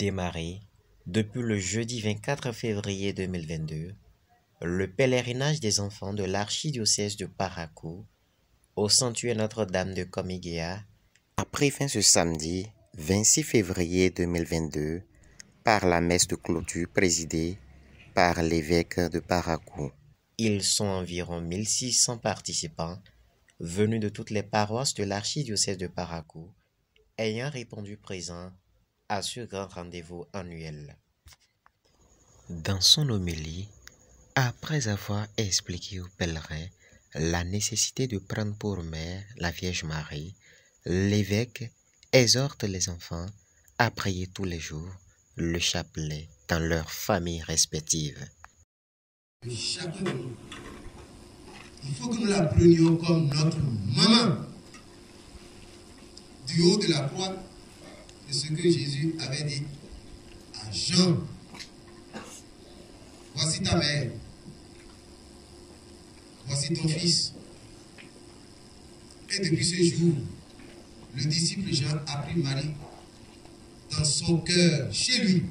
Démarré depuis le jeudi 24 février 2022, le pèlerinage des enfants de l'archidiocèse de Parakou au sanctuaire Notre-Dame de Komigéa a pris fin ce samedi 26 février 2022 par la messe de clôture présidée par l'évêque de Parakou. Ils sont environ 1600 participants venus de toutes les paroisses de l'archidiocèse de Parakou ayant répondu présent à ce grand rendez-vous annuel. Dans son homélie, après avoir expliqué aux pèlerins la nécessité de prendre pour mère la Vierge Marie, l'évêque exhorte les enfants à prier tous les jours le chapelet dans leurs familles respectives. Chacun de nous, il faut que nous la prenions comme notre maman. Du haut de la croix, c'est ce que Jésus avait dit à Jean. Voici ta mère. Voici ton fils. Et depuis ce jour, le disciple Jean a pris Marie dans son cœur, chez lui.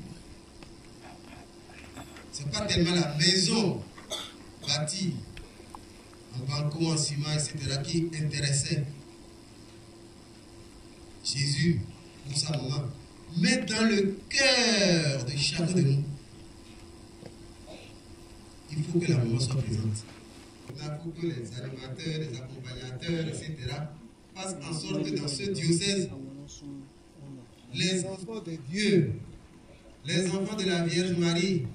Ce n'est pas tellement la maison bâtie en balcon, en ciment, etc. qui intéressait Jésus pour sa maman, mais dans le cœur de chacun de nous. Il faut que la maman soit présente. Il faut que les animateurs, les accompagnateurs, etc. fassent en sorte que dans ce diocèse, les enfants de Dieu, les enfants de la Vierge Marie,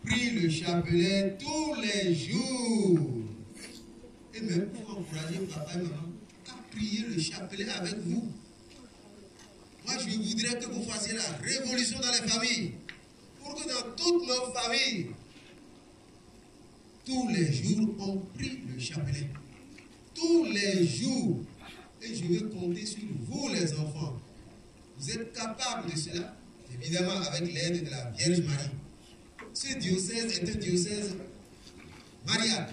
prient le chapelet tous les jours. Et même pour encourager papa et maman à prier le chapelet avec vous. Moi, je voudrais que vous fassiez la révolution dans les familles. Pour que dans toutes nos familles, tous les jours, on prie le chapelet. Tous les jours. Et je veux compter sur vous, les enfants. Vous êtes capables de cela, évidemment avec l'aide de la Vierge Marie. Ce diocèse est un diocèse marial.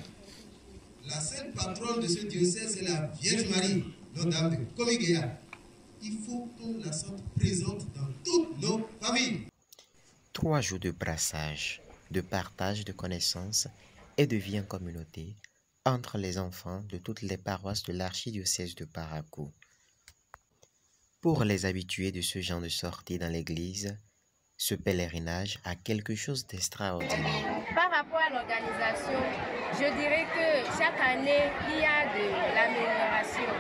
La sainte patronne de ce diocèse est la Vierge Marie, Notre-Dame de Komigéa. Il faut qu'on la sente présente dans toutes nos familles. 3 jours de brassage, de partage de connaissances et de vie en communauté entre les enfants de toutes les paroisses de l'archidiocèse de Parakou. Pour les habitués de ce genre de sortie dans l'église, ce pèlerinage a quelque chose d'extraordinaire. Par rapport à l'organisation, je dirais que chaque année, il y a de l'amélioration.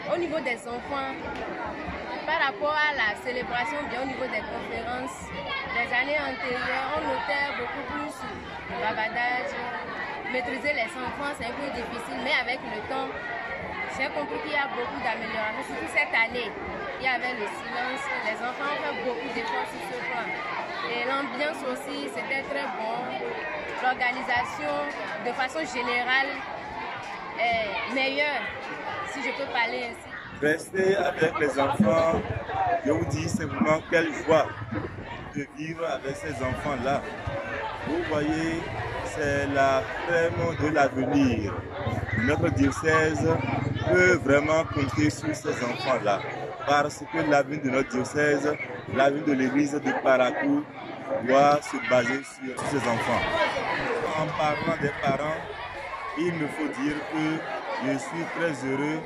Au niveau des enfants, par rapport à la célébration, bien au niveau des conférences, les années antérieures, on notait beaucoup plus le bavardage. Maîtriser les enfants, c'est un peu difficile, mais avec le temps, j'ai compris qu'il y a beaucoup d'améliorations. Surtout cette année, il y avait le silence. Les enfants ont fait beaucoup d'efforts sur ce plan. Et l'ambiance aussi, c'était très bon. L'organisation, de façon générale, est meilleure, si je peux parler ainsi. Rester avec les enfants, je vous dis simplement quelle joie de vivre avec ces enfants-là. Vous voyez, c'est la crème de l'avenir. Notre diocèse peut vraiment compter sur ces enfants-là. Parce que l'avenir de notre diocèse, l'avenir de l'église de Parakou doit se baser sur ces enfants. En parlant des parents, il me faut dire que je suis très heureux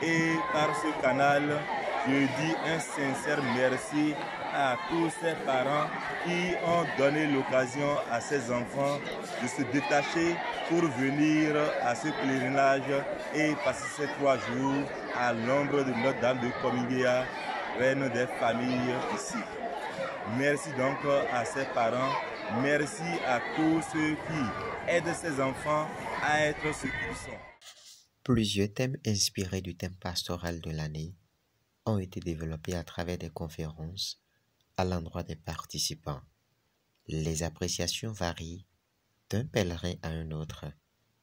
et par ce canal, je dis un sincère merci à tous ces parents qui ont donné l'occasion à ces enfants de se détacher pour venir à ce pèlerinage et passer ces 3 jours à l'ombre de Notre-Dame de Komigéa, reine des familles ici. Merci donc à ces parents, merci à tous ceux qui aident ces enfants à être ce qu'ils sont. Plusieurs thèmes inspirés du thème pastoral de l'année ont été développés à travers des conférences à l'endroit des participants. Les appréciations varient d'un pèlerin à un autre,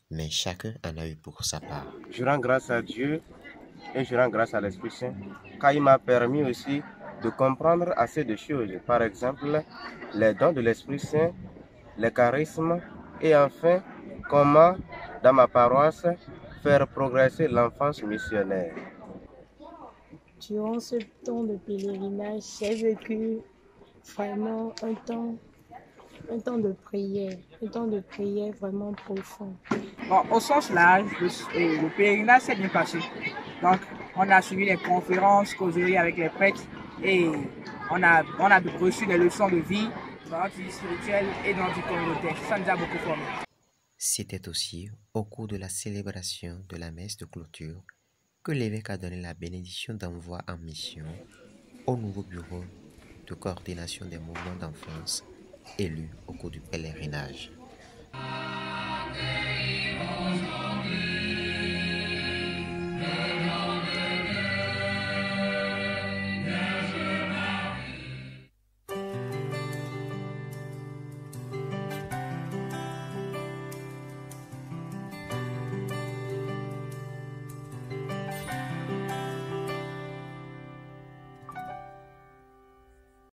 mais chacun en a eu pour sa part. Je rends grâce à Dieu et je rends grâce à l'Esprit Saint, car il m'a permis aussi de comprendre assez de choses. Par exemple, les dons de l'Esprit Saint, les charismes et enfin, comment, dans ma paroisse, faire progresser l'enfance missionnaire. Durant ce temps de pèlerinage, j'ai vécu vraiment un temps de prière vraiment profond. Bon, au sens large, le pèlerinage s'est bien passé. Donc, on a suivi les conférences, causeries avec les prêtres et on a reçu des leçons de vie dans notre vie spirituelle et dans notre vie communautaire. Ça nous a beaucoup formé. C'était aussi au cours de la célébration de la messe de clôture que l'évêque a donné la bénédiction d'envoi en mission au nouveau bureau de coordination des mouvements d'enfance élu au cours du pèlerinage.